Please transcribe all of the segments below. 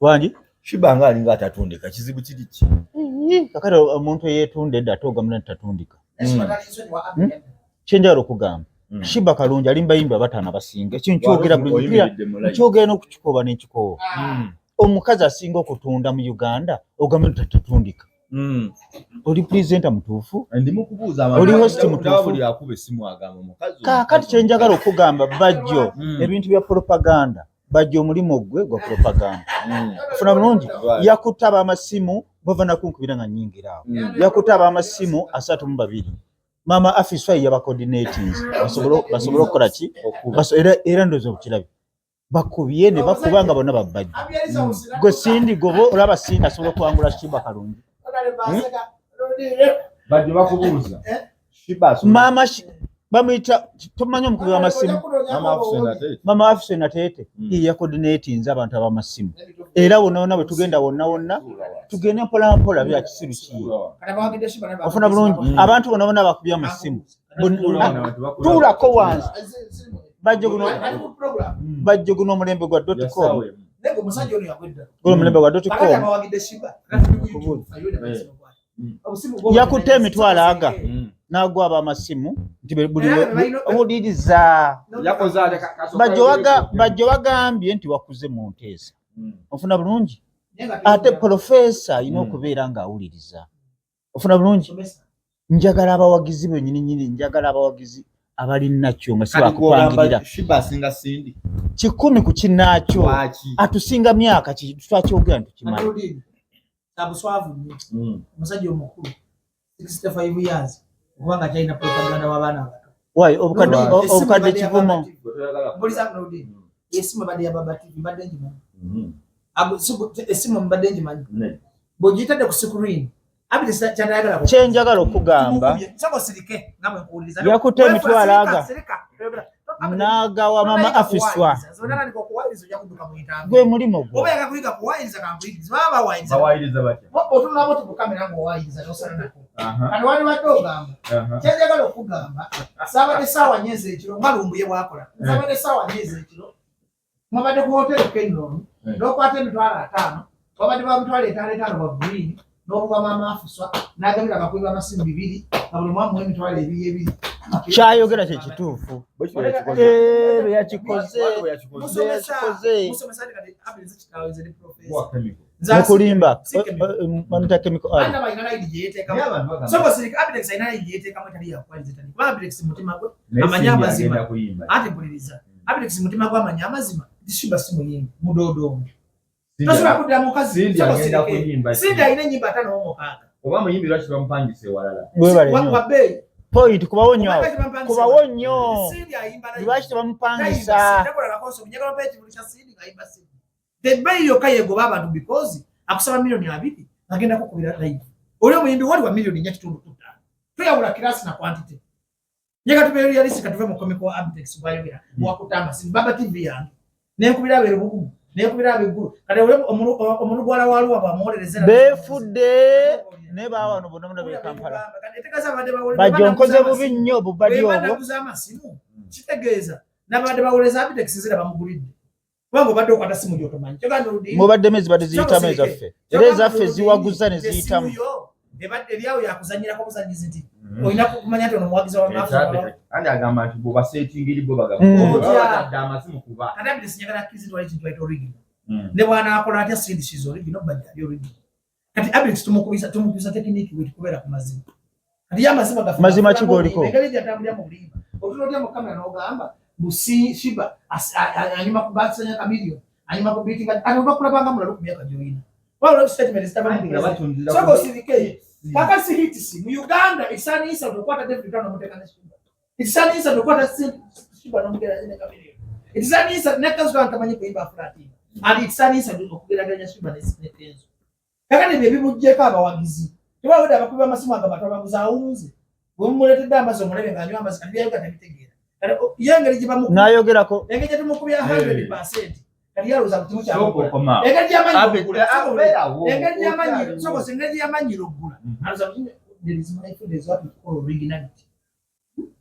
Wangi Shibanga alinga atatundika kizibu kiri ki kakati omuntu yeetunde edda atogamuna tatundika kyenjagala okugamba Shiba Kalungi alimba yimba bataana basinga ekintu kyogera kyogera n'okukikoba n'ekikoba omukazi asinga okutunda mu Uganda ogamba tatundika oli presenter mutuufu oli host mutuufu kakati kyenjagala okugamba bajjo ebintu bya propaganda bajjo omulimu gwe gwa propaganda funa bulungi yakutaba amasimu bava nakunkubira nga nnyingiraawo yakutaba amasimu 32 mama afiswa yaba coordinating basobola okukola ki era ndozo okirabe bakubye ne bakubanga bonna babajjo gwe sindi gobo olaba sindi asobola okuwangula Shiba Kalungi bajjo bakubuuza Shiba mama bamuyita tumanyi omukubi w'amasimu mama afise natete ya coordinating abantu ab'amasimu era wonna bwe tugenda wonna tugenda mpola bya kisiru ki ofuna bulungi abantu bonna bakubye amasimu tulako wansi bajjo guno omulembe gwa .com yakutte emitwalo aga n'agwa ab'amasimu nti buli owuliriza bajjo bagambye nti wakuze mu nteesa ofuna bulungi ate profesa alina okubeera ng'awuliriza ofuna bulungi njagala abawagizi bennyini njagala abawagizi abalinakyo nga si bakupangirira kikumi ku kinnaakyo atusinga myaka twakyogera ntukimanyi Tabuswavu musajja omukulu 65 years kubanga China propaganda wabana abato why obukadde kivumo mbulisa nodi esimu badi ya baba TV badi njima esimu badi njima bojitade ku screen abide cyandagala cyenjagala okugamba sako sirike ngamwe kuuliza yakutte emitwalo aga naga wa mama afiswa gwe mulimo gwe oba yakakulika kuwayiriza kampuliriza baba wayiriza bati otuna abo tukamera ngo wayiriza nosana nako kandi wali batogamba kyajagala okugamba sabade sawa nyeze ekiro ngalumbuye bwakola sabade sawa nyeze ekiro mwabade ku hotel Kenron nokwate emitwalo 5 wabade ba mitwalo 5 wa green nokuba mama afiswa nagamira akakuba amasimu 2 kabuli mwamu emitwalo 2 kyayogera kye kituufu yakikoze mukulimba mamita chemical mutima gwa amanya amazima Shiba si muyimbi mudodomo sindi alina ennyimba 5 omukaaga oba muyimbi lwaki bamupangise walala wabeeyi point kubawo nnyo lwaki tebamupangisa tebeeyi yokka yegoba abantu because akusaba milioni 2 agenda kukubira live oli omuyimbi wali wa milioni 4.5 tuyawula kirasi na quantity nyega tubeeyo yalisi katuve mu comical abtex bayogera wakutamba si baba TV yange nekubira abere bugumu nekubira abeguru kale omulugwala walu abamuolerezera befudde ne baawano bonna be Kampala bajjo nkoze bubi nnyo bubadde obwo kitegeeza nabadde bawoleza abitex zira bamugulidde wango badde okwata simu lyotomanyi kyoganda oludi mubadde mezi badde ziyitamu ezaffe era ezaffe ziwaguza ne ziyitamu ebadde ebyawo yakuzanyirako buzanyizi nti olina kumanya nti ono muwagiza wa maafu andi agamba nti bwe basetingiri bo bagamba amasimu kuba kati abitex nyagala kizi twali kintu ayita original ne bwana akola atya sindi shizo original badde ali original kati abitex tumukubisa tekiniki wetu kubera ku mazima kati yamazima gafa mazima kigoliko engeri gyatambulira mu bulimba otulotya mu kamera n'ogamba busi Shiba anyuma kubatsanya kamilio anyuma kubitinga anoba kulabanga mulalo ku myaka joyina wala statement zitabamu soko sirike kaka si hitisi mu Uganda isanisa dokwata David Kano mutekana Shiba isanisa dokwata Shiba no mugera ine kamilio isanisa nekazo kantamanye kuimba frati ali isanisa dokugeraganya Shiba nesenzo kaka ne bibujjeka abawagizi tiba weda bakuba amasimu agabatwa baguza unze bwe muletedde amaso mulebe nganywa amazi kandi yayoga tabitegera yengeri jibamu nayogerako engeri tumukubya 100% kali yaluza kutimu kya okoma engeri yamanyi soko engeri yamanyi logula aluza there is my food is what we call originality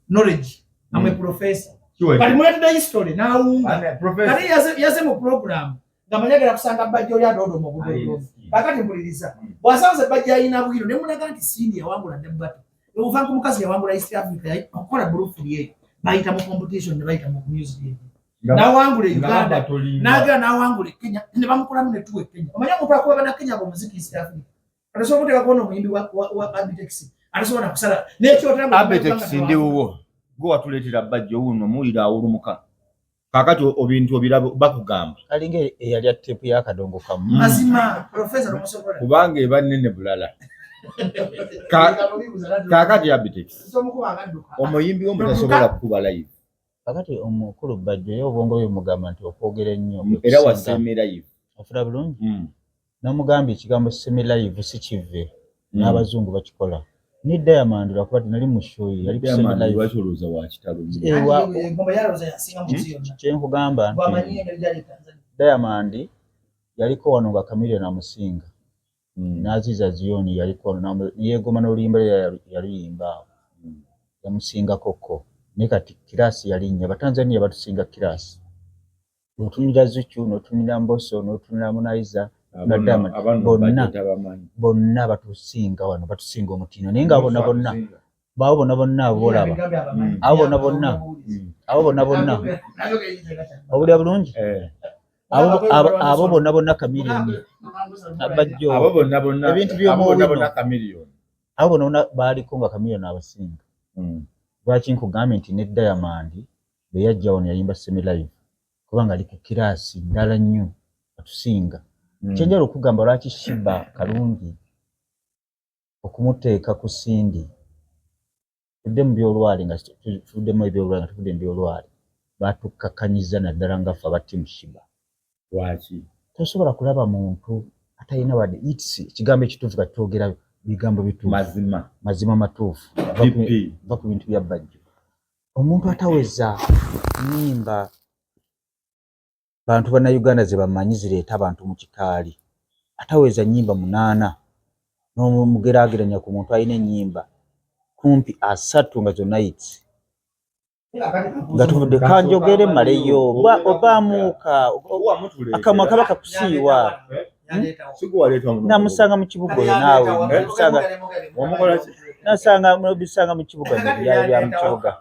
knowledge I'm a professor kali muletedde history na unga kali yaze mu program Ngamanyagala kusanga bajja oli adodo mu budodo. Kakati mpuliriza. Bwasanze bajja ayina bwiro ne munaga nti Cindy yawangula Debato. Uva ku mukazi yawangula East Africa akola group ye. Bayita mu competition ne bayita mu music. Nawangule Uganda. Naga nawangule Kenya. Ne bamukolamu ne tuwe Kenya. Omanya muntu akola na Kenya mu muziki East Africa. Anasobola kuteka kuona omuyimbi wa Abitex. Anasobola kusala. N'ekyo tulamu Abitex ndi uwo. Go watuletera bajja uno mulira awulumuka. Kakati obintu obirabo bakugamba. Alinge yali atepu ya kadongo kamu. Mazima professor Omusobola. Kubanga ebanene bulala. Kakati Abitex. Omuyimbi wo mutasobola kukuba live. Kakati omukulu bajja y'obwongo y'omugamba nti okwogera ennyo. Era waseme live. Ofuna bulungi. Namugambye ekigambo semi live si kive. N'abazungu bakikola. Ni Diamond lwakuba tinali mu show yali kusema live wachuluza wa kitalo. Ngomba yaloza yasinga mu ziyo. Kyenkugamba nti Diamond yaliko wano nga Chameleone amusinga. Naziza Zioni yaliko wano yegoma n'oluyimba yaluyimba. Yamusinga koko. Ne kati kirasi yalinnya Abatanzania batusinga kirasi. Otunira Zuchu n'otunira Mbosso n'otunira Harmonize na Diamond bonna batusinga wano batusinga omutino naye nga bonna bonna abolaba abo bonna obulya bulungi abo bonna Chameleone abajjo abo bonna ebintu by'omuwino Chameleone abo bonna baaliko nga Chameleone abasinga lwaki nkugambye nti ne Diamond be yajja wano yayimba semi live kubanga ali ku kirasi ddala nnyo batusinga Chenjalo okugamba lwaki Shiba kalungi okumuteeka ku Cindy tudde mu byolwali nga tudde mu byolwali nga tudde mu byolwali batukakanyiza naddala nga ffe abati mu Shiba lwaki tosobola kulaba muntu atayina wadde it's ekigambo ekituufu kati twogera bigambo bituufu mazima matuufu va ku bintu bya bajjo omuntu ataweza nnyimba bantu bana Uganda ze bamanyi zireeta abantu mu kikaali ataweza nnyimba 8 n'omugerageranya ku muntu ayina ennyimba kumpi 3 nga zonna hits nga tuvudde kanjogere maleyo obaamuuka akamwa kaba kakusiiwa namusanga mu kibuga naawe nasanga mu kibuga bya mu kibuga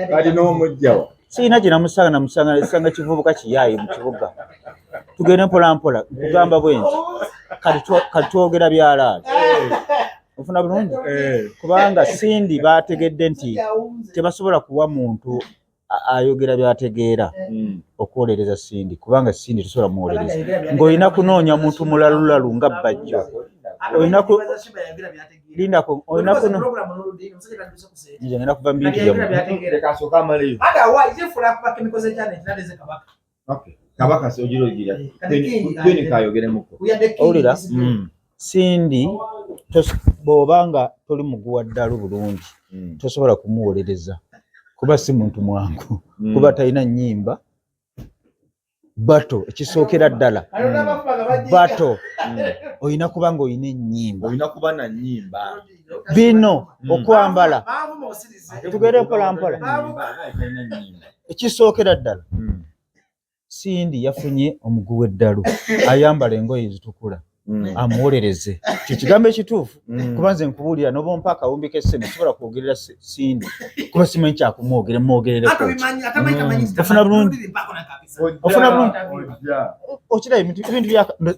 kati n'omujjawa Sina jina namusanga kivubuka kiyayi mu kibuga. Tugende mpola mpola kugamba bwenzi. Kati twogera byalaali. Ofuna bulungi? Kubanga Cindy bategedde nti tebasobola kuwa muntu ayogera byategeera okwolereza Cindy kubanga Cindy tosobola muwolereza. Ng'olina kunoonya muntu mulalulalu nga bajjo. Olina ku linda ko olina ku ngenda kuva mu bintu byamu kasooka amaleyo hata wa jefula kuba kemikoze cyane kinadeze kabaka kabaka sojirogira kweni kayogeremuko owulira Cindy bw'obanga toli muguwa ddalu bulungi tosobola kumuwolereza kuba si muntu mwangu kuba talina nnyimba bato ekisookera ddala bato oyina kubanga oyina ennyimba oyina kuba na nnyimba bino okwambala tugere mpola mpola ekisookera ddala Cindy yafunye omuguwa eddalu ayambala engoye ezitukula amuwolereze kigambo ekituufu kuba nze nkubuulira n'oba ompa akawumbi k'essene sobola kwogerera Cindy kuba simanyi kyakumwogere mwogerereko ofuna bulungi okiraba ebintu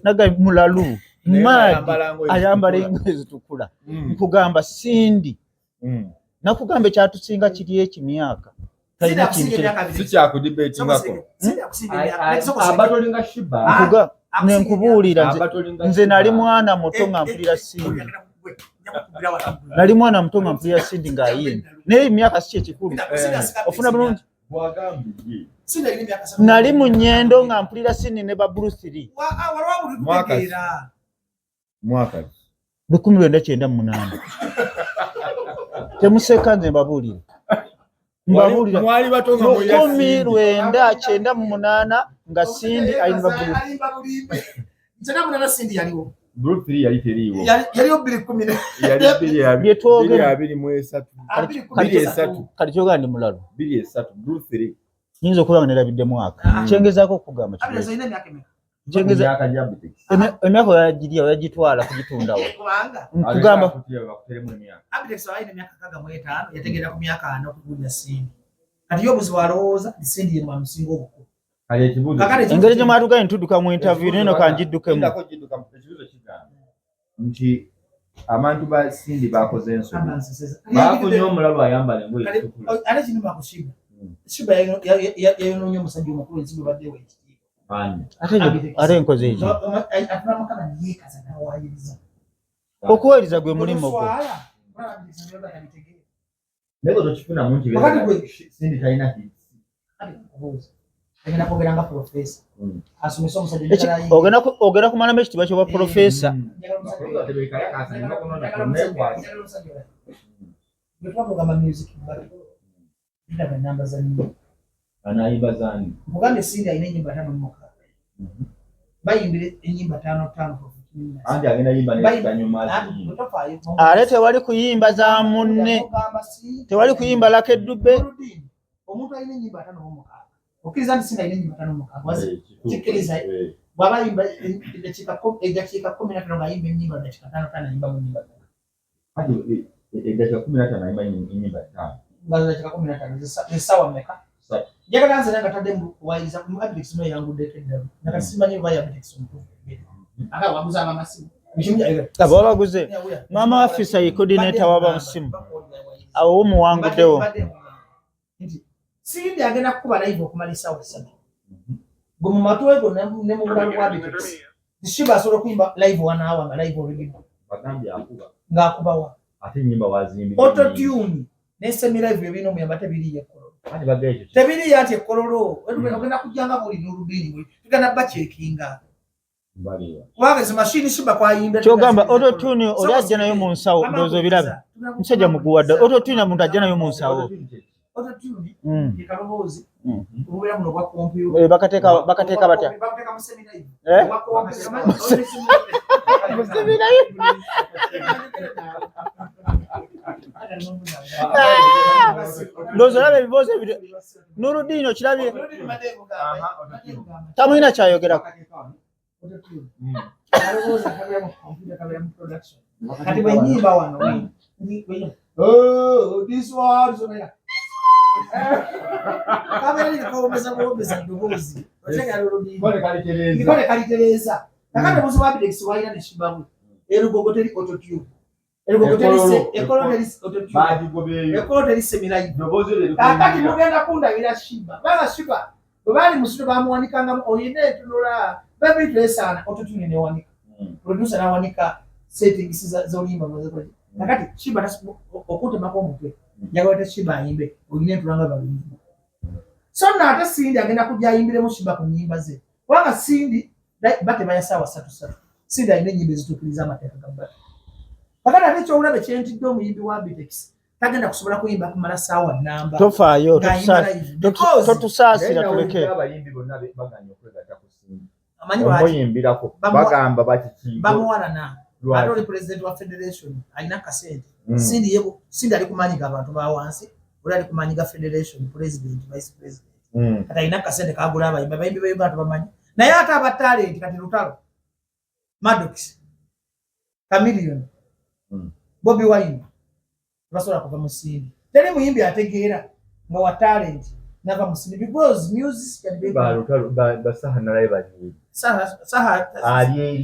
naga mulalu maadi ayambala engoye zitukula nkugamba Cindy nakugamba ekyatusinga kiri ekimyaka talina kintu sikyakudibetingako abatolinga Shiba nenkubuulira nze nali mwana muto nga mpulira Cindy nali mwana muto nga mpulira Cindy ng'ayimba naye emyaka si ekikulu ofuna bulungi nali mu nnyendo nga mpulira Cindy ne ba Bruce Lee mwaka 1998 temuseka nze mbabuulira mwali bato nga 1998 nga Cindy ayina ba Bruce Nzena mwana Cindy yaliwo Bruce Lee yali teriiwo yaliwo 2010 bye twogera 23 kati kyogera ndi mulalu 23 Bruce Lee Nyinza okuba nerabidde mwaka. Kyengezaako okugamba kino. Abdix alina emyaka emeka? Kyengeza emyaka yagiriya yagitwala kugitundawo. Kugamba Abdix alina emyaka 65 yategeera ku myaka 4 okugulya Sindi. Kati yobuzi walowooza Sindi ye mwamusinga obukulu. Engeri gye mwatugaye ntuduka mu interview neno kanjiddukemu. Nti abantu ba Sindi bakoze ensobi. Bafunye omulalu ayambala engoye zitukula. Ate kino bakushiba. Shiba yayonoonye omusajja omukulu ensigo baddewo ekitiibwa. Ate enkoze ekyo. Atula Mukama yeekaza n'awaayiriza. Okuweereza gwe mulimo gwo. Naye bwe tokifunamu nti Sindi talina hits. Agenda kwogera nga profesa. Asomesa omusajja ogenda kumalamu ekitiibwa ky'obwa profesa. Twakugamba music ndaba namba za nyimbo. Anayimba zani? Mugambe Sindi alina ennyimba 5 mu mukaaga. Bayimbire ennyimba 5 Andi agenda yimba n'ekitanyuma. Ate tewali kuyimba za munne. Tewali kuyimba Lucky Dube. Omuntu alina ennyimba 5 mu mukaaga. Okkiriza nti Sindi alina ennyimba 5 mu mukaaga. Kikkiriza bw'aba ayimba eddakiika 15 ng'ayimba ennyimba eddakiika 5 ayimba mu nnyimba. Kati eddakiika 15 ayimba ennyimba 5. Eddakiika 15 essaawa mmeka? Njagala nze nange atadde mu kuwaayiriza mu Abdix no yanguddeko eddalu. Nakati simanyi oba Abdix omutuufu. Aka waguza amasimu. Aba baguze. Mama afisa ye coordinator waba musimu. Awo omuwanguddewo. Sindi agenda kukuba live okumala essaawa 3. Gwe mu matu ego ne mu bulalu bwa Abdix. Shiba asobola okuyimba live 1 hour nga live olugendo. Bagambye akuba. Ng'akubawa. Ate ennyimba wazimbi. Auto tune n'esemi live ebino omuyamba tebiriye ekkololo. Ani bagaye ekyo. Tebiriye ati ekkololo. Ogenda kujjanga buli n'olubiri. Tugenda bachekinga. Wageze machine Shiba kwayimba. Kyogamba auto tune oli ajja nayo mu nsawo ndozo birabe. Musajja muguwadde auto tune muntu ajja nayo mu nsawo. Auto tune yekabozi. Ubera muno kwa computer. Bakateeka batya. Bakateeka mu semi live. Ndozo labe ebibuuzo ebyo. Nuruddin okirabye. Tamulina kyayogerako. Kati bwennyimba wano. Oh, this one so mera. Kamera nikawombeza ddoboozi. Otegera oludini. Nikole kalitereza. Nakati muzi wa Abdix wayina ne Shibamu. Erugogo teri auto tune. Erugogo teri ekolo teri auto tune. Baadigobeyo. Ekolo teri semirai. Ddoboozi lero. Kakati mugenda kundabira Shiba. Baba Shiba. Bali musuto bamuwanikanga oyine tunula. Baby dressana auto tune ne wanika. Producer na wanika settings za olimba mwazo. Nakati Shiba okute mako omutwe. Njagala Shiba ayimbe oyine tulanga babiri. So ate Sindi agenda kujja ayimbire mu Shiba ku nnyimba ze. Wanga Sindi bate baya sawa 3. Sindi ayine ennyimba ezitukiriza amateeka gabba. Pakati ate kyowulaba kyentidde omuyimbi wa Abdix tagenda kusobola kuyimba kumala saawa namba. Tofaayo totusaasira tuleke. Abayimbi bonna baganya okwegatta ku Sindi. Amanyi lwaki omuyimbirako bagamba bati bamuwalana. Ate oli president wa federation alina kasente. Sindi ali kumanyiga abantu ba wansi. Oli ali kumanyiga federation president vice president. Kati alina kasente kagula abayimbi be Uganda bamanyi. Naye ate aba talent kati lutalo. Maddox. Chameleon. Bobby Wine. Basobola kuva mu Sindi. Teri muyimbi ategeera nga wa talent nava mu Sindi because music can be lutalo basaha na live ali.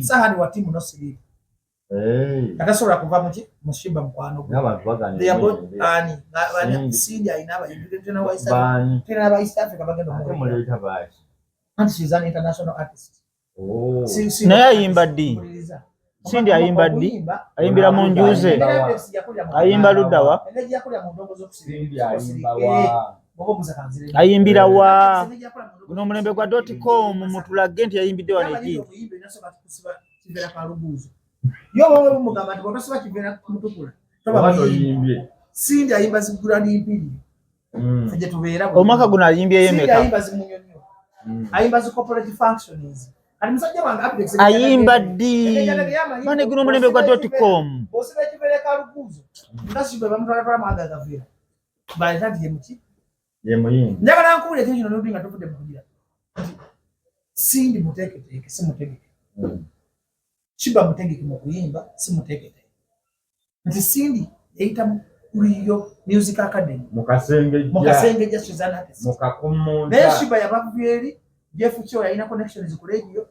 Saha ni wa timu no Sindi. Atasobola kuva mu Shiba mukwano gwe. N'abantu baganya. Sindi alina abayimbi tena wa East Africa bagenda mu baki. And she's an international artist. Naye ayimba ddi? Sindi ayimba ddi? Ayimbira mu njuze. Ayimba ludda wa? Ayimbira wa? Guno omulembe gwa .com mutulage nti yayimbidde wano egindi. Yo wewe umugamba ati otosoba kivera mutukula. Sindi ayimba zigula n'impiri. Fije tubeera. Omwaka guno ayimbye yemeka. Sindi ayimba zimunyonyo. Ayimba zi corporate functions. Kati musajja wange Abdix ayimba ddi. Mane guno omulembe gwa .com. Osiba kivera ka luguzo. Ndashibe bamutwala kwa maga gavira. Bali tati ye muki. ye muyimbi njagala nkubule kino n'odinga tuvudde mu kugira Sindi muteeketeeke si mutegeke Shiba mutegeke mu kuyimba si muteeketeeke nti Sindi yayita Kuliyo Music Academy mu kasenge Suzanne mu kakumunta naye Shiba yabavyeri Jeff Chiwa yalina connections ku radio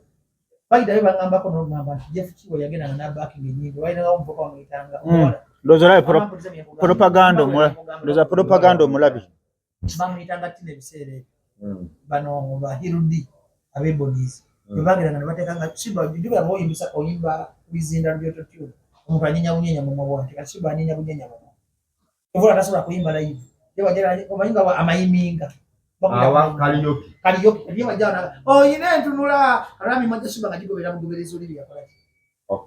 bayidayo bangambako n'ogamba nti Jeff Chiwa yagendanga na backing ennyingi walinawo omuvuka wamuyitanga Loza propaganda omulabi bamuyitanga tina ebiseera ebyo bano bahirudi abebonies bebageranga ne bateekanga Shiba jjukira ng'oyimbisa oyimba bizinda by'ototyo omuntu anyenya bunyenya mu mabwa nti Shiba anyenya bunyenya mu mabwa evula tasobola kuyimba live omayimba amayiminga kaliyoki ndiye wajana oyina entunula alami moja Shiba ngajigobera mugoberezi oli byakola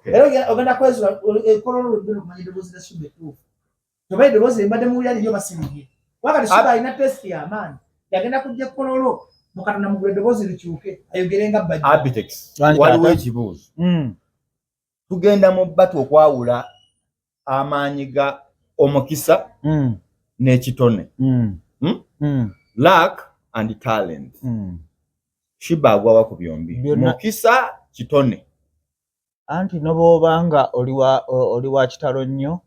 era ogenda kwezula ekololo lino kumanya eddoboozi lya Shiba ettuufu toba eddoboozi embadde mu byali byo basiribye wakati Shiba alina test y'amaanyi yagenda kujja ekololo mukatona mugula eddoboozi likyuke ayogere nga bajja Abitex waliwo ekibuuzo tugenda mu batu okwawula amaanyi ga omukisa n'ekitone luck and talent Shiba agwawa ku byombi mukisa kitone anti nobobanga oli wa kitalo nnyo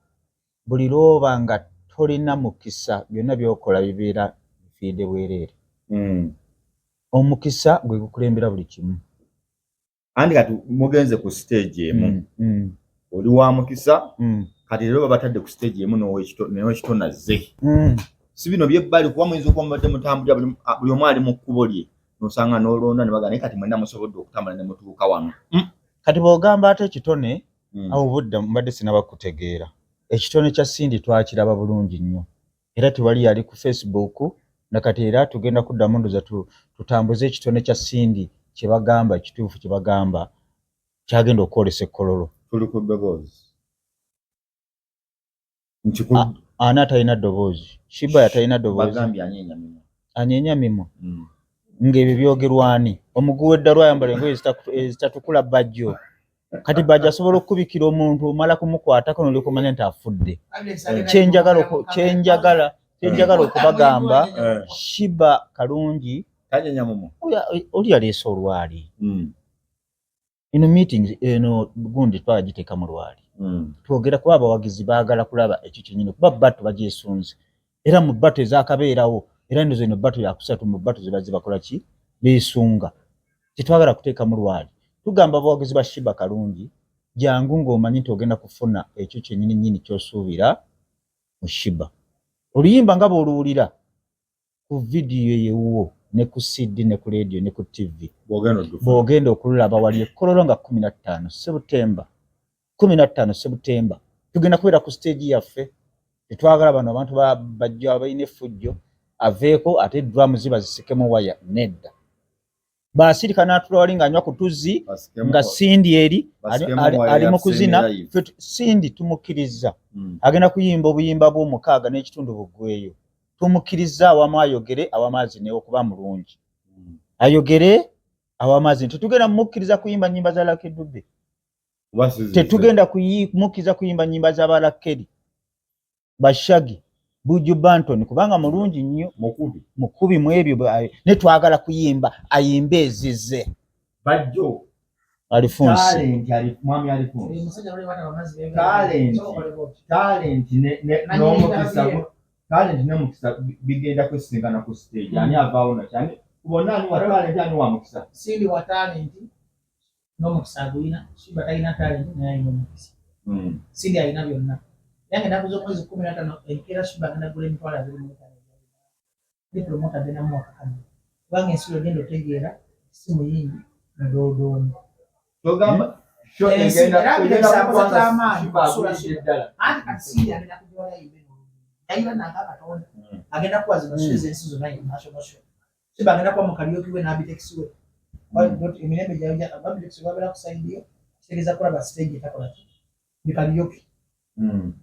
buli lwobanga tolina mukisa byonna byokola bibeera bifiide bwereere omukisa gwe gukulembera buli kimu andi kati mugenze ku stage emu oli wa mukisa kati lero babatadde ku stage emu n'owekitone azze si bino byebbali kuba muyinza okuba mubadde mutambulira buli omu ali mu kkubo lye nosanga n'olonda ne bagamba naye kati mwenna musobodde okutambula ne mutuuka wano kati bw'ogamba ate ekitone awo budda mbadde sinnabakutegeera ekitone kya Sindi twakiraba bulungi nnyo era tewali yali ku Facebook nakati era tugenda kuddamu ndoza tutambuze ekitone kya Sindi kye bagamba ekituufu kye bagamba kyagenda okwolesa ekkololo tuli ku ddoboozi ani atalina ddoboozi Shiba yatalina ddoboozi bagambye anyeenya mimo ng'ebyo byogerwani omuguwa eddalo ayambala engoye ezitatukula bajjo kati bajjo asobola okubikira omuntu omala kumukwatako n'olikumanya nti afudde kyenjagala okubagamba Shiba kalungi tanyeenya mumo oli yaleese olwali ino meetings eno gundi twagiteeka mu lwali twogera kuba abawagizi baagala kulaba ekyo kyennyini kuba batu bagyesunze era mu batu ezakabeerawo era ndozo eno batu yakusatu mu batu ziba zibakola ki beesunga tetwagala kuteeka mu lwali tugamba abawagizi ba Shiba kalungi jangu ng'omanyi nti ogenda kufuna ekyo kyennyini nnyini ky'osuubira mu Shiba oluyimba nga bw'oluwulira ku vidiyo yewuwo ne ku CD ne ku radio ne ku TV bw'ogenda okululaba wali ekkololo nga 15 Septemba tugenda kubeera ku stage yaffe tetwagala bano abantu bajja abalina effujjo aveeko ate drum ziba zisekemu waya nedda basirika n'atulawali ng'anywa ku tuzzi nga Sindi eri ali mu kuzina Sindi tumukkiriza agenda kuyimba obuyimba bw'omukaaga n'ekitundu buggweyo tumukkiriza awamu ayogere awamu azinewo okuba mulungi ayogere awamu azine tetugenda mumukkiriza kuyimba nnyimba za Lucky Dube tetugenda kumukkiriza kuyimba nnyimba z'abalakeri Bashagi Buju Banton kubanga mulungi nnyo mukubi mu ebyo ne twagala kuyimba ayimbe ezize bajjo alifunsi mwami alifunsi talent n'omukisa talent n'omukisa bigenda kwesingana ku stage ani avaawo nakyani kubona ani wa talent ani wa mukisa Sindi wa talent n'omukisa agulina Shiba talina talent naye alina omukisa Sindi alina byonna yange nakuza omwezi 15 ekera Shiba agenda gula emitwalo 25 diplomata dena mwaka kane kubanga ensi ogenda otegeera si muyimbi ndoodooni togamba agenda kuwazima suze ensi zonna national show Shiba agenda kuba mu Karaoke we n'Abitex we emirembe gyayojja Abitex babeera kusaidiyo kitegeeza kulaba stage etakola ki Karaoke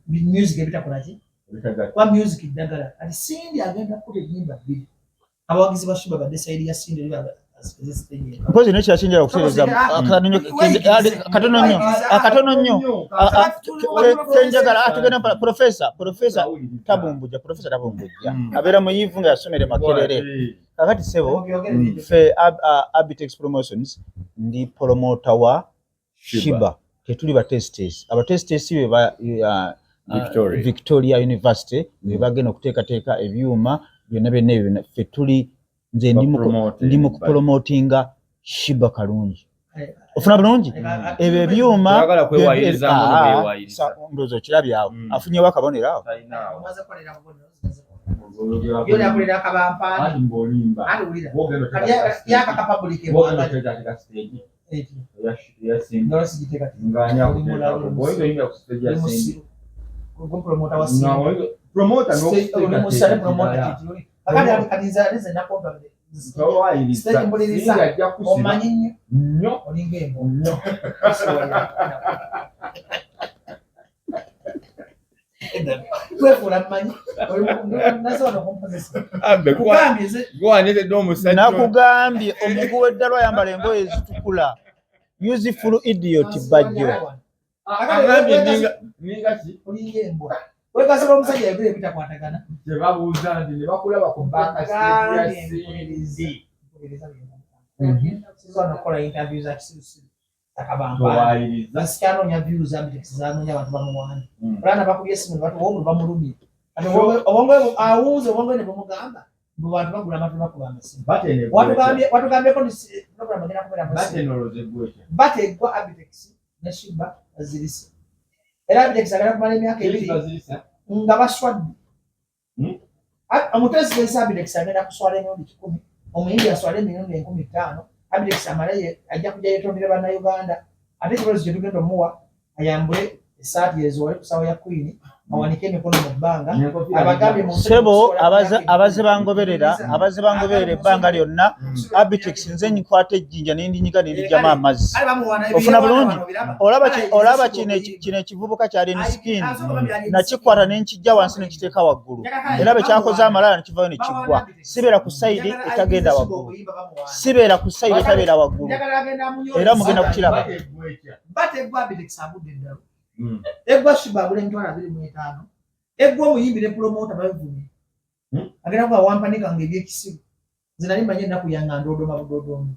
music ebitakola ki kwa music ddagala ati Sindi agenda kukola ennyimba bbiri abawagizi ba Shiba badde sayidi ya Sindi Mpozi ne kyachinjira okutereeza katono nnyo kenjagala atugenda professor tabumbujja abeera muyivu nga yasomere Makerere kakati sebo fe Abitex Promotions ndi promoter wa Shiba tetuli ba testes aba testes be ba Victoria University be bagenda okuteekateeka ebyuma byonna byonna fe tuli nze ndi mu promotinga Shiba Kalungi ofuna bulungi ebyo ebyuma twagala kwewayiriza mu bewayiriza ndozo kirabyawo afunye wakabonera awo yole akulira akabampa andi mbolimba alulira yaka kapabulike bwana teteka stage ya singa nganya kuteka boyo inga kustage singa promoter wa singa promoter no musale promoter kitiyoli akali kadiza leze nakomba singa ajja kusima omanyi nnyo olingembo nnyo kwefula manyi nasono komposisi ambe gwanire domusajja nakugambye omugu w'eddalo ayambala engoye zitukula useful idiot bajjo agambye ninga ki olingembo wekasaba omusajja yabire ebitakwatagana tebabuuza nti ne bakulaba ku banka siyasinzi sizonakola interviews akisirusiru akabamba basikyanonya views Abitex zanonya abantu bamuwani olana bakubye esimu ne batu wobulu bamulumye ate obongo awuze obongo ne bamugamba mbu bantu bagula amatu bakuba amasimu watugambye ko program ngena kubera bategwa Abitex ne Shiba azirisi era Abitex agala kumala emyaka ebiri nga baswadde omutesi Abitex agenda kuswala emirundi 10 omuyindi aswala emirundi 15 Abitex amalaye ajja kujja yetondera bannayuganda ate ekibazo kye tugenda omuwa ayambule esaati ezo wali kusawa ya Queen awanike emikono mu bbanga abagambye mu sebo abaze bangoberera ebbanga lyonna Abitex nze nyikwata ejjinja n'endinyiga n'endijjamu amazzi ofuna bulungi olaba kino ekivubuka kyali ni skin nakikwata n'enkijja wansi n'ekiteeka waggulu era bwe kyakoze amalala nekivayo ne kiggwa sibeera ku sayidi etagenda waggulu sibeera ku sayidi etabeera waggulu era mugenda kukiraba bategwa Abitex abudde eddalo egwa Shiba abule ntwala 25 egwa omuyimbire promoter bavumye agenda kwa wampanika ngeri ekisibu zinalimba nyenda kuyanga ndodoma budodoma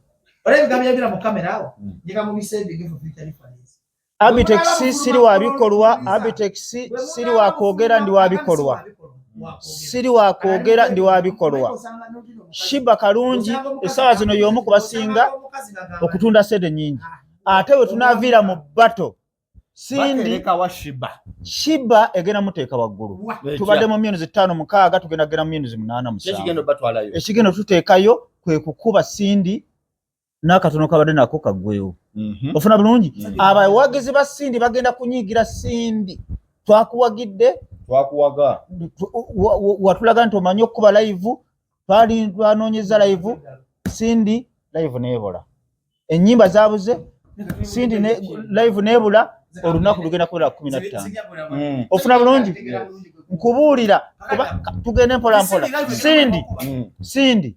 ole bigamya bira mu kamera awo njika mu bisende give future reference Abitex siri wa bikolwa Abitex siri wa kwogera ndi wa bikolwa siri wa kwogera ndi wa bikolwa Shiba Kalungi esawa zino y'omu kubasinga okutunda sede nyingi ate we tunaviira mu bato Sindi wa Shiba egena muteeka waggulu tubadde mu myezi 5-6 tugenda gena mu myezi 8-7 ekigendo tuteekayo kwe kukuba Sindi n'akatono kabadde nako kaggwewo ofuna bulungi abawagizi ba Sindi bagenda kunyigira Sindi twakuwagidde twakuwaga watulaga nti omanyi okuba live twanoonyeza live Sindi live neebola ennyimba zabuze Sindi live neebula olunaku lugenda kubera 15 ofuna bulungi nkubuulira tugende mpola Sindi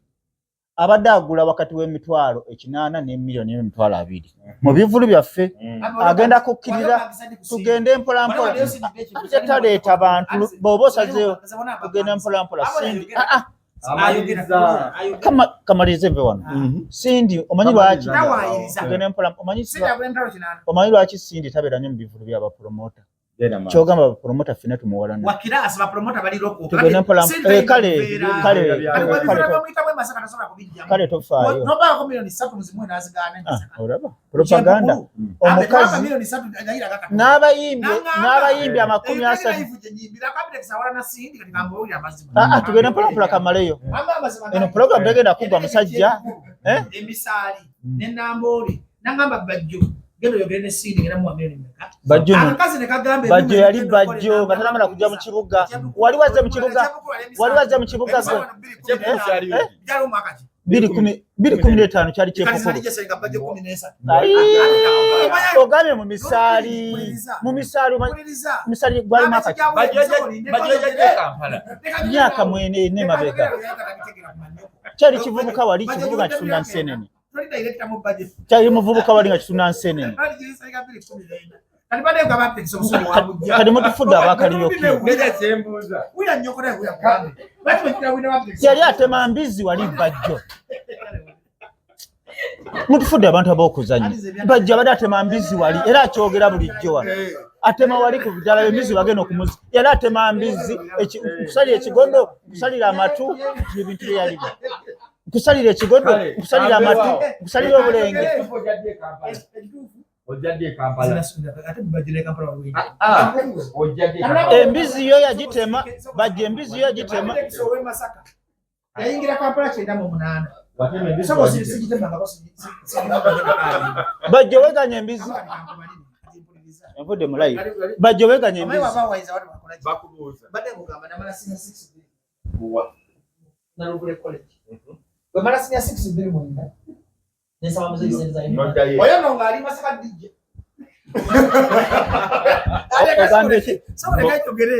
abadde agula wakati w'emitwalo 8 ne milioni 2 mu bivulu byaffe agenda kukkirira tugende mpola taleeta abantu bw'oba osazeewo tugende mpola Sindi kamalize mve wano Sindi omanyi lwaki tugende mpola omanyi lwaki Sindi tabeera nnyo mu bivulu by'aba promoter kyogamba promota fina tumuwala na wakirasi ba promota bali loko kale tofaayo no ba ko milioni 3 muzimwe nazigana oraba propaganda omukazi n'abayimbi amakumi asatu tugenda mpola kamaleyo eno program tegenda kugwa musajja emisali n'ennamboli nangamba bajjo gendo yogene Sindi ngena mu milioni meka bajjo yali bajjo batamala kujja mu kibuga wali waze mu kibuga go 2015 kyali kyepokolo ogame mu misali gwali makati myaka mwene ne mabega kyali kivubuka wali kivubuka kitunda nsenene toli direct mu budget Kyali muvubuka wali nga kituna nsenene. Kadi mutufudde abakaliyoki. Yali atema mbizi wali Bajjo. Mutufudde abantu ab'okuzannya. Bajjo abadde atema mbizi wali era akyogera bulijjo wano. Atema wali ku bujala embizi bagenda okumuzi. Yali atema mbizi kusalira ekigondo, kusalira amatu, ebintu bye yali. Kusalira ekigondo, kusalira amatu, kusalira obulenge. Ojjadde Kampala. Embizi yo yagitema, Bajjo embizi yo yagitema. Yayingira Kampala kyenda mu 8. Bajjo weganya embizi. Mvudde mu live. Bajjo weganya embizi. Bakubuuza. Badde kugamba namala senior 6 buwa. Na Rugule College. Bwe mala senior 6 biri mu nda. Nesaba muze isenza ino. Oyo no ngali Masaka DJ.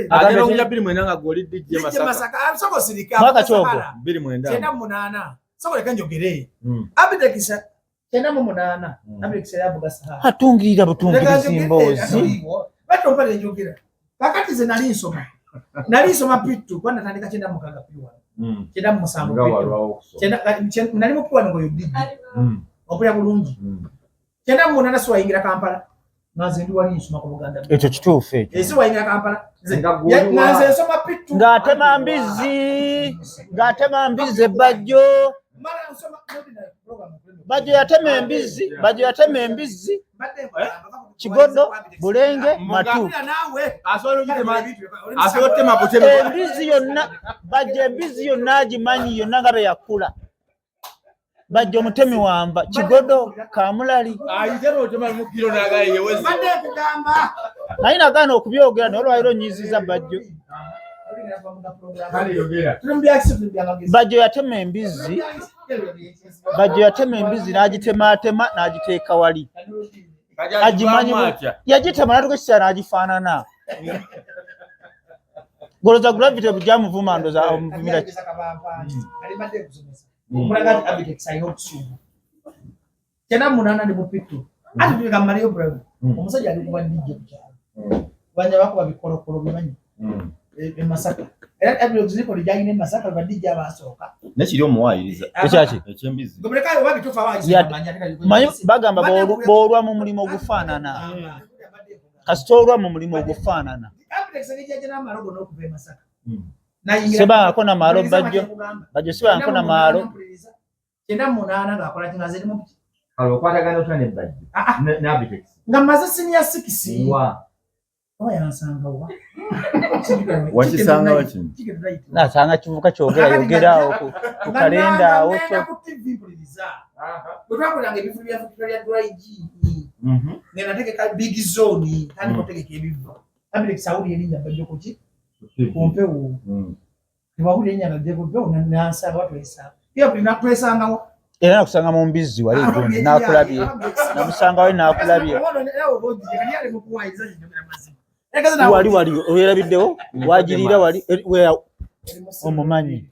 Agenda okuja 2 nga goli DJ Masaka. Soko sirika. Mwaka kyogo 2 Kyenda mu 8. Soko leka njogere. Abitekisa kyenda mu 8. Abitekisa yavuga saha. Atungirira butungirizi mboozi. Bato mpale njogera. Kakati ze nali nsoma pitu kwa natandika kyenda mu kaga piwa. Kyenda mu musango pitu. Kyenda nali mu kuwa ngo yudidi. Okulya bulungi. Kyenda mu 8 swayingira Kampala. Naze ndi wali nsoma ku Buganda. Ekyo kituufu ekyo. Esi wayingira Kampala. Naze nsoma pitu. Ng'atema mbizi Bajjo. Bajjo yatema embizi. Kigondo, bulenge, matu. Embizi yonna, Bajjo embizi yonna agimanyi yonna nga be yakula. Bajjo mutemi wamba, Kigondo, Kamulali. Naye nagaana okubyogera naye olwaliro nnyiziza Bajjo. Bajjo yatema embizi. Bajjo yatema embizi n'agitemaatema n'agiteeka wali. Agimanyi yagitema n'atugekisaa n'agifaanana. Goloza gravity bujamuvuma ndoza omuvumira ki. Kyenda mu 8 ndi mupitu. Ati tuleka Mario Bravo. Omusajja ali kuba DJ kukyalo. Banja bako babikolokolo bimanyi. Masaka. Era ebyo ziko lijayine Masaka ba DJ abasooka. Nekiri omuwayiriza. Ekyaki? Ekyembizi. Gobeleka oba bitufa waayiriza manyi bagamba boolwa mu mulimu ogufaanana. Kasitolwa mu mulimu ogufaanana. Seba akona malo Bajjo seba akona malo. Kyenda mu 8 ng'akola kingaze mu Kwatagana otane Bajjo. Ne Abitex. Nga maze senior 6. Oya yansanga wa. Wakisanga waki? Nasanga kivuka yogera ku kalenda awo kyo. Bwetwakolanga ebifu bya Victoria Dry-G. Ngena tegeka big zone tani kotegeka ebifu. Abile Saudi erinnya Bajjo kuki? Kumpewo. Tibawuli erinnya Bajjo nansanga watu esanga. Pia buli nakwesanga wa. Era nakusanga mu mbizi wali gundi nakulabye. Namusanga wali nakulabye. Wali oyerabiddewo wagirira wali omumanyi.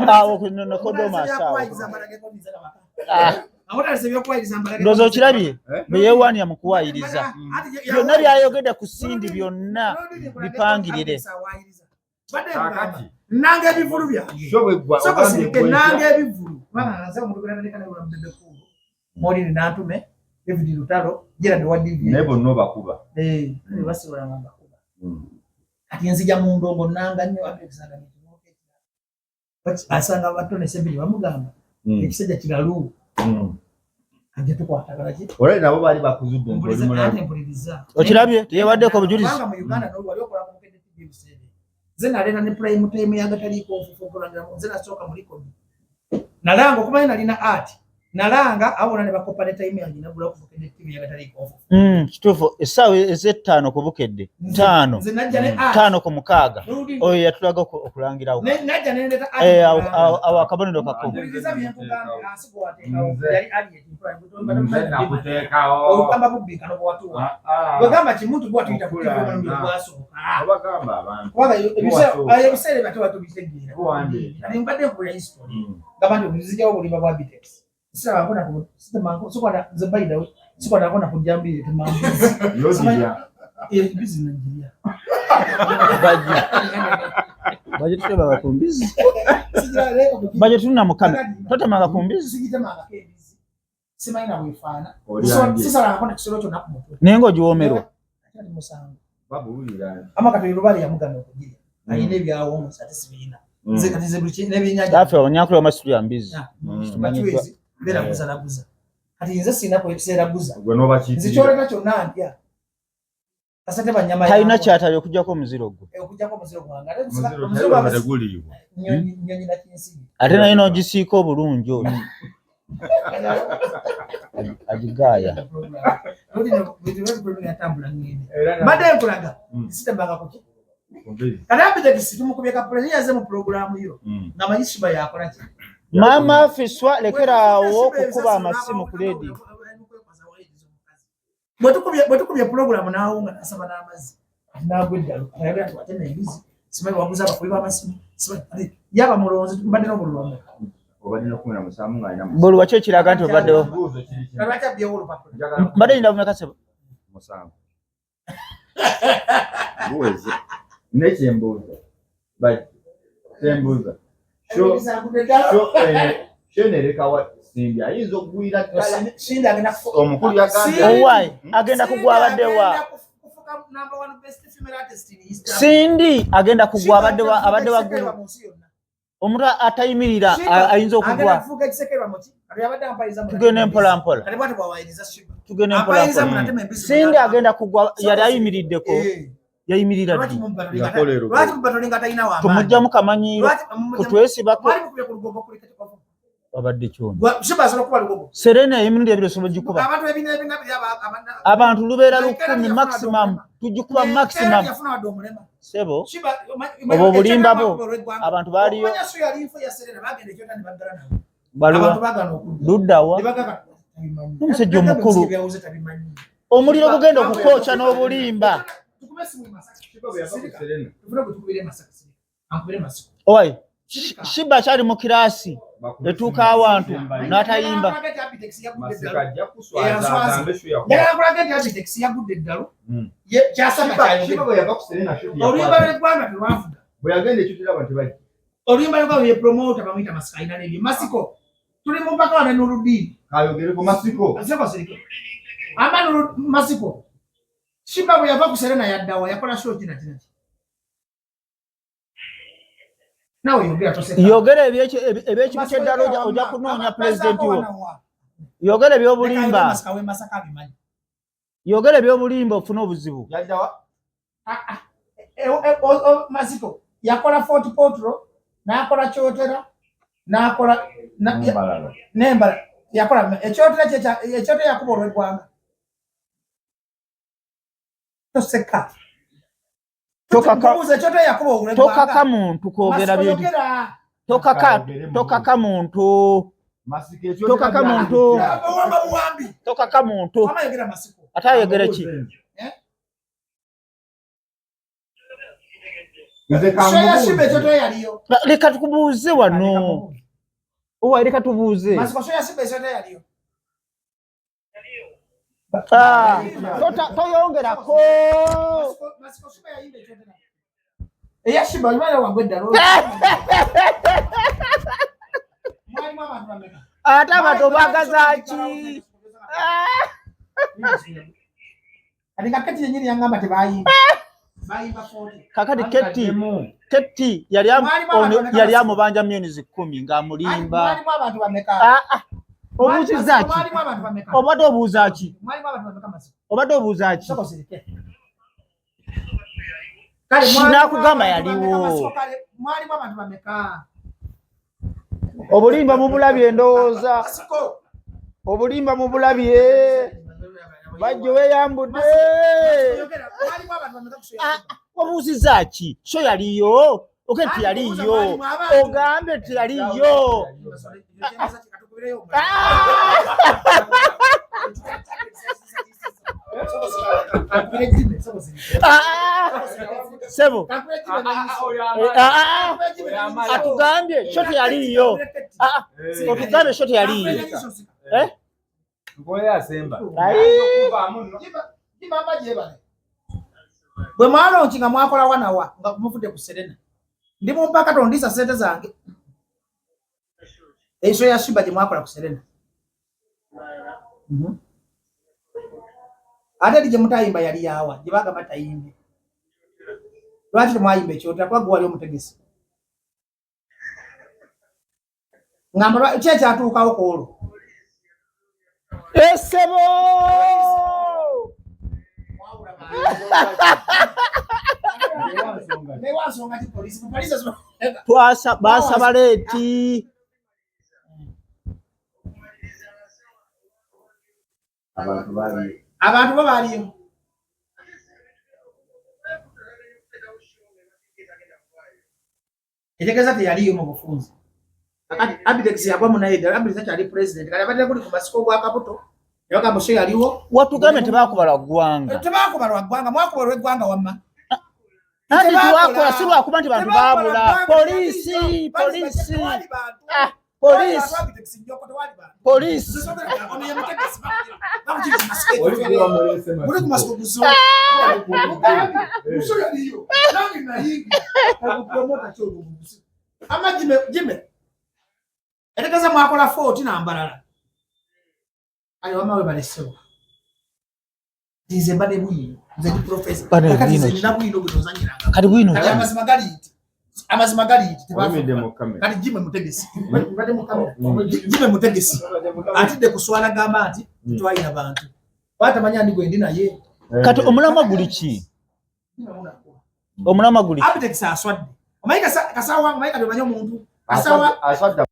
Awo kuno Kodoma sawa. Ndozo kirabye beyewaanya mu kuwayiriza. Byonna byayogedde ku Sindi byonna bipangirire. Nanga ebivulu byange. Soko sirike nanga ebivulu. Nze omuntu gwe naleka naye mbebe kulu. Moli n'atume David Lutalo jira ne wadi. Nebo no bakuba. Basibula ngamba kuba. Ati nzija mu ndongo nanga nnyo abekisanga ni. Asanga batone sebili bamugamba. Ekisajja kiralu. Anje tukwatagala ki. Olale nabo bali bakuzudde ntoli mulala. Okirabye teyewaddeko obujulizi. Mu Uganda no wali okola mu kende TBC. Zena lena ne prime time ya gatali ko fufu kulanga mu zena soka muri ko. Nalango kuba ina lina art. nalanga abona ne bakopa ne time yange nabula okufuka ne TV yagatali off kitufu esawe ez'ettaano kubukedde 5 ku mukaaga oyo yatulaga okulangira awo najja ne ndeta awo akabonero kako olugamba bubika n'obwatuwa bagamba kimuntu bwatuyita ku TV bagamba abantu ebiseera batowa tubitegeera mbadde nkola history gabandi obuzijawo obulimba bwa Bitex sasa hakuna ku sistema sikuwa zabaida sikuwa nakona kujambia tumambizi yozija busy Nigeria baje tuba bakumbizi baje tunna mukana totamanga kumbizi sigitamanga kebizi sima ina wifana sasa nakona kisoro nakho moto nengo jiwomero ati musango babulira amakatiro bali yamugana okugira ayine byawo musate sibina nzekati zebuchi nebinyaja afa onyakulo amasuri ambizi tumanyizwa bera kuzalaguza kati nze sina ko episera guza gwe no bakiti nzichoreka kyonna ndya asate banyama haina kyatayo kujjako muziro gwe okujjako muziro gwanga muziro bateguliwa nyonyi na kinsi ate nayo no gisiiko obulungi agigaya bade nkulaga sitabanga kuki kadabe kisitu kubeka president yaze mu program hiyo na manyishiba yakola ki mama fiswa lekerawo kukuba amasimu ku radio bwetukubye program nawo nga nasaba n'amazzi nagweddalo ayagala tuwateme embizi simanyi waguza abakubi b'amasimu yaba mulonzi mbadde n'obululongo obadde kumira musamu ng'alina buli wakyo kiraga nti obaddewo lwakyabyewo olupapula mbadde nyina bumekasebo musamu buweze nekyembuuza bati kyembuuza nerekawa Simbi ayinza okugwira omukulu yagambye agenda kugwa abaddewa Sindi agenda kugwa abadde waggulu omuntu atayimirira ayinza okugwa tugende mpola mpola Sindi agenda kugwa yali ayimiriddeko yayimirira ddi tumugjamu kamanyiiro kutwesibako abadde kyona Serena emirindi ebiro sobo gikuba abantu lubeera 10 maximum tugikuba maximum sebo obo obulimba bo abantu baaliyo luddawa omusajja omukulu omuliro gugenda okukooca n'obulimba owai Shiba kyali mu kirasi etuuka awantu n'atayimba oluyimba lwagwe ye promoter bamuyita Masikaina n'ebyo Masiko tuli mu mpaka wane Nuruddin kayogereko Masiko Masiko Shiba bwe yava ku Serena yaddawa yakola show tina nawe yogera ebyekimu kyeddala ojja kunoonya pulezidenti wo yogera ebyobulimba yogera ebyobulimba ofune obuzibu Masiko yakola Fort Portal n'akola Kyotera n'akola nembala yakola Kyotera yakuba olw'eggwanga toseka tokaka muntu kwogera bintu tokaka muntu ate ayogere ki leka tukubuuze wano owa leka tubuuze toyongerako ate abantu bagazaki kakati Keti yali amubanja milioni 10 ng'amulimba obuuzizaki obadde obuuzaki nakugamba yaliwo obulimba mubulabye endowooza obulimba mu bulabye bajjo weyambudde wabuuzizza ki so yaliyo oke tiyaliyo ogambe tiyaliyo sebo atugambye so tiyaliyo otugambye so tiyaliyo bwe mwalonki nga mwakola wanawa nga muvudde ku Serena ndi mumpa katondisa sente zange esho ya Shiba gye mwakola ku Serena ate gye mutayimba yali yawa gye bagamba tayimbe lwaki temwayimba ekyotera kuba gwe wali omutegesi ngamba ki ekyatuukawo ku olwo esebo basaba leeti abantu bo baaliyo etegeeza teyaliyo mu bufunzi Abidex yagwa munaida Abidex ali president kale abadde kuli ku masiko gwa kabuto yagamba so yaliwo watugambye tebakubalwa ggwanga mwakubalwa eggwanga wamma anti tiwakola si lwakuba nti bantu baabula polisi Jimmy etegeeza mwakola 40 nambalala ali wamawe balesewa dize mbadde bwino nze ndi professor kati nze nina bwino bwinozanyiranga kati bwino kati amazima galiiti kati Jimmy mutegesi mbadde mukamera Jimmy mutegesi atidde kuswala gamba nti twalina bantu batamanya ndi gwe ndi naye kati omulama guli ki omulama guli Abidex aswadde omayika kasawa wangu mayika bemanya omuntu aswadde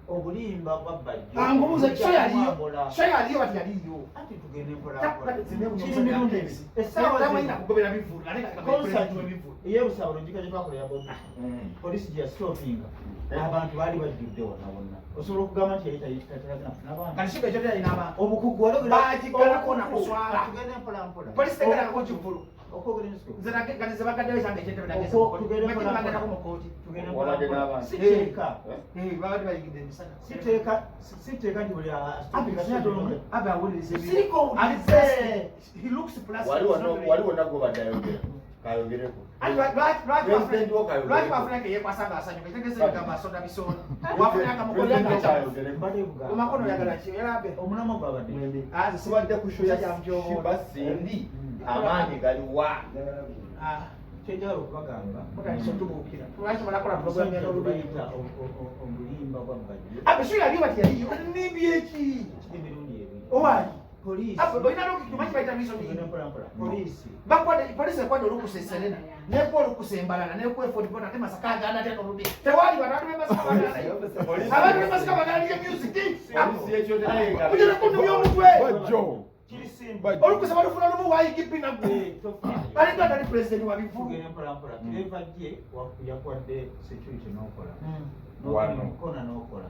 obulimba bwabajjo angubuza kisho yaliyo bati yaliyo ati tugende eyebusabalo njika gyetwakolera bobi polisi gye yasitopinga abantu baali bajjudde wonna wonna osobola okugamba nti yayitaatalaga obukugu tugende mpolampola siteeka nti buli waliwo nagwo baddayogera kayogereko lwaki bafunake yekwasanga asanyuka etegese egamba asonda bisoona wafunaka mukono yagala kiyerabe omulama gwabadde sibadde kushoya Shiba Sindi amaanyi galiwa kyejala okubagamba tubukira lwaki balakola program ya bayita obulimba bwabajjo abesho yali bati yaliyo nimbi eki emirundi ebiri owali polisi olina lokikimanyi bayita miso ni polisi polisi ekwada olukusa Serena nekwa olukusa Embalala nekwa efodipota ate masaka aganda ate noludi tewali bantu bemasika banala abantu bemasika banala ye music kujira kundu y'omutwe olukusa balufuna lumu wayigipi nagwe ali ndo atali president wa bivu kirevajje yakwadde security n'okola kona n'okola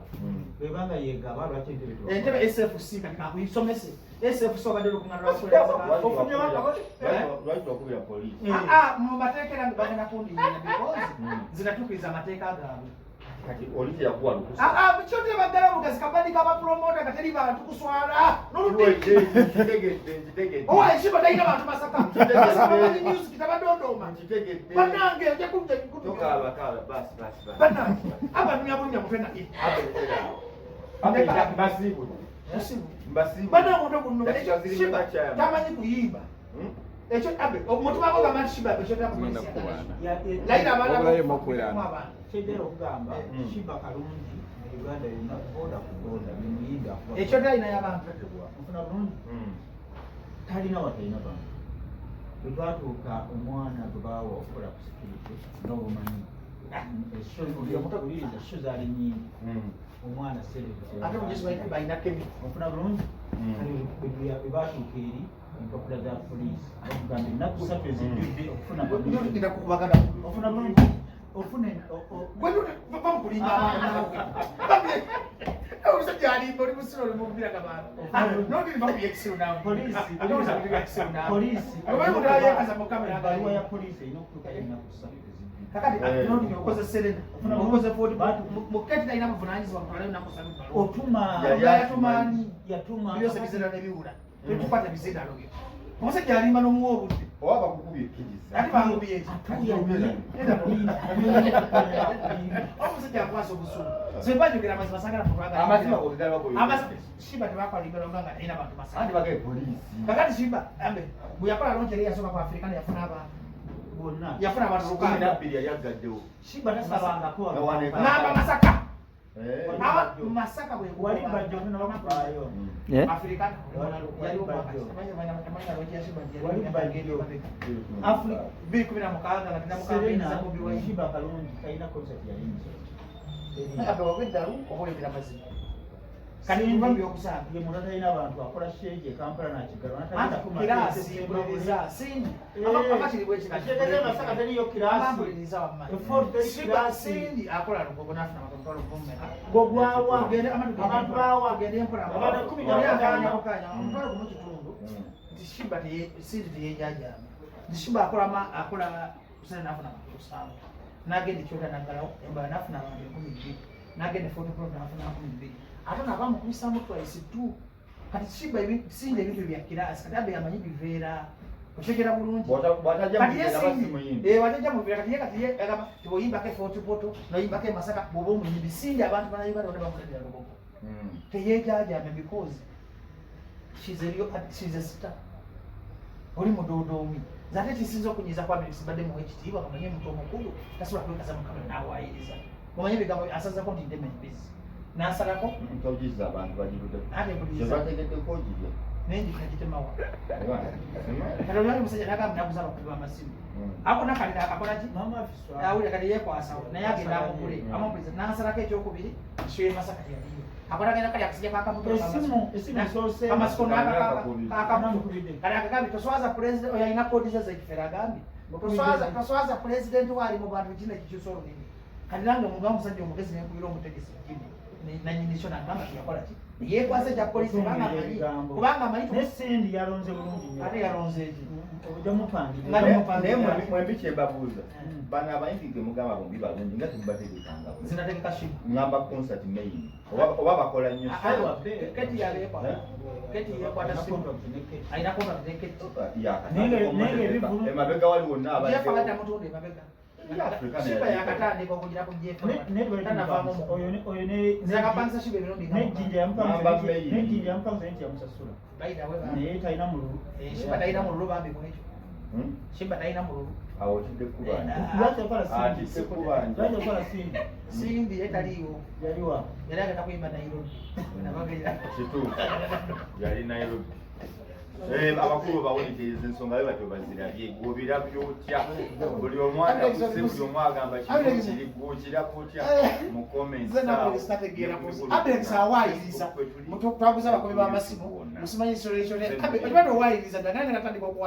bwebanga yegaba lwaki entebe SFC kati kakuyisomese SFC obadde lukunga lwakubira polisi mubateekera bagenda kundiyina because zinatukiriza amateeka gaabwe kati olivye yakuwa lukusa kyote baddala bugazi kabadika abapromota kateri bantu kuswala owa Shiba talina bantu masaka basabamani news kitabadondoma banange banange abantu myabulumya mutenda banange oto kuno tamanyi kuyimba ekyo abe omuntu bako gamba Shiba ekyo ta polisi laira abana kyegera okugamba Shiba kalungi Uganda yonna boda ku boda bimuyinga ekyo talina y'abantu ofuna bulungi talina watalina bantu bwe twatuuka omwana gwe baawa okukola ku security n'obumanyi omutabuliriza sho zaali nyingi omwana ate mugezi balina kemi ofuna bulungi bwe batuuka eri empapula za poliisi okugamba ennaku 3 ezijjudde okufuna ofuna bulungi ofune bamukulinga omusajja alimba oli musiro oli mubira gabantu nodiri bakuya ekisiro nawe poliisi obamudaayekaza mukamera ebbaluwa ya poliisi erina okutuuka ennaku 3 kakati nodiri okoze serena okoze foti muketi talina buvunanyizibwa mutwalayo naku 3 otuma yatuma byose bizira nebiwula tetukwata bizindalo byo omusajja alimba n'omuwa obudde oba bakukubye ekkiriza ati bangubye omusajja akwasa obusuulu zebajogera amazima sagala amazima ogala Shiba tebakwalimbira nga talina bantu andi bagaye poliisi kakati Shiba bwe yakola lonjeri yasooka ku Afrika yafuna abantu bonna yafuna abantu 12 yali agaddewo Shiba tasabangako n'aba Masaka Masaka bwe wali bajjo funa bakufaayo Afrika yali Afrika 2016 nga tinamukambiriza Bobi Wine Shiba kalungi kalina concert yayinza abaweddalu okulebera mazima kati mbambi okusanga ye muntu atalina abantu akola shege Kampala n'Kigali kirasi mbuliriza sindi amakiri bwekitegeeza Masaka teriyo kirasi mbuliriza wamma Shiba sindi akola lugogo n'afuna amatokolo gomeka gogwawa abantu bawa gende empola abantu 10 okanya omutwalo gumu kitundu nti Shiba sindi teyejajama nti Shiba akola kusana n'afuna amatokolo nagenda ekyota naggalawo embala n'afuna abantu 12 nagenda photocrop n'afuna 12 ate nabamukubisamu twice 2 kati Shiba sindi ebintu bya kirasi kati abe amanyi biveera okyogera bulungi watajja mubira kati ye agamba tiboyimbako efotopoto noyimbako emasaka bwoba omuyimbi sindi abantu banayuganda bonna bamuladira lugogo teyejajame because she's a star oli mudodoomi zate kisinza okunyiza kwabiri sibadde muwe ekitiibwa kamanye omuntu omukulu tasobola kwekaza mukamera naawayiriza omanye ebigambo asazako nti ndemeni bisi nasalako ntogiza abantu bagirudebategeddeko ogirya naye njikagitemawa kati olwali omusajja nagamba naguza abakubi b'amasimu ako nakalira akolaki awulira kati yekwasawo naye agenda amugule amuguliza nasalako ekyokubiri nsuye masaka yaliyo akonagenda kali akasijja kakamutoamasiko kakamutu kali akagambi toswaza pulezidenti oyo alina kodi ze zekifera agambye toswaza pulezidenti waali mu bantu kino ekikyusa olulimi kati nange omuntu omusajja omugezi nenkubira omutegesi nanyiniso nagamba tiyakola ki yekwasa ekya polisi kubanga amanyi nesindi yalonze bulungi ate yalonze eki naye mwembi kyembabuuza bano abayimbi ge mugamba bombi balungi nga temubategekanga zinategeka Shiba ngamba concert main oba bakola nnyo keti yalekwa keti yekwata Shiba alina contract ne keti emabega wali wonna abadde amutunde emabega Shiba yakatandika okugira ku jefanavaamuoyonezakapangisa Shiba emirundi nejjinja yamupangusa nti yamusasula naye talina mululu Shiba talina mululu bambi mwekyo Shiba talina mululu awo tidekubanja sindi etaliiwo yaliwa yali agenda kuyimba Nairobi kituufu yali Nairobi abakulu bawuliriza ensonga yo batyo bazirabye gobira byotya buli omwana buli omu agamba kiri gwokira kutya mu comments twaguza abakobi b'amasimu musimanyi ekyo ekyo owayiriza ddala nange natandika okuwayiriza